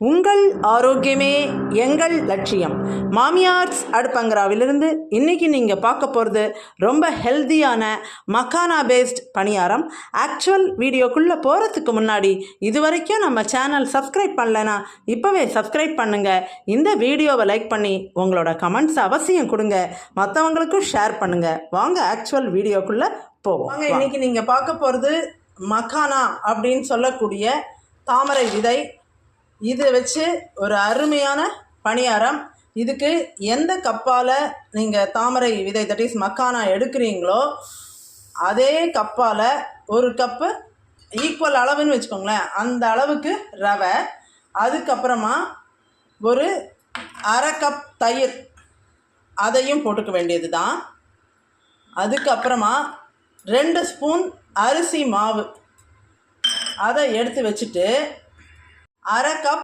உங்கள் ஆரோக்கியமே எங்கள் லட்சியம். மாமியார்ஸ் அடுப்பங்கராவிலிருந்து இன்றைக்கி நீங்கள் பார்க்க போகிறது ரொம்ப ஹெல்த்தியான மக்கானா பேஸ்ட் பணியாரம். ஆக்சுவல் வீடியோக்குள்ளே போகிறதுக்கு முன்னாடி இது வரைக்கும் நம்ம சேனல் சப்ஸ்கிரைப் பண்ணலைன்னா இப்போவே சப்ஸ்கிரைப் பண்ணுங்கள். இந்த வீடியோவை லைக் பண்ணி உங்களோட கமெண்ட்ஸ் அவசியம் கொடுங்க, மற்றவங்களுக்கும் ஷேர் பண்ணுங்கள். வாங்க ஆக்சுவல் வீடியோக்குள்ளே போவோம். வாங்க, இன்றைக்கி நீங்கள் பார்க்க போகிறது மக்கானா அப்படின்னு சொல்லக்கூடிய தாமரை விதை. இதை வச்சு ஒரு அருமையான பணியாரம். இதுக்கு எந்த கப்பால் நீங்கள் தாமரை விதை தட் இஸ் மக்கானா எடுக்கிறீங்களோ அதே கப்பால் ஒரு கப்பு ஈக்குவல் அளவுன்னு வச்சுக்கோங்களேன், அந்த அளவுக்கு ரவை, அதுக்கப்புறமா ஒரு அரை கப் தயிர் அதையும் போட்டுக்க வேண்டியது தான். அதுக்கப்புறமா 2 ஸ்பூன் அரிசி மாவு அதை எடுத்து வச்சுட்டு அரை கப்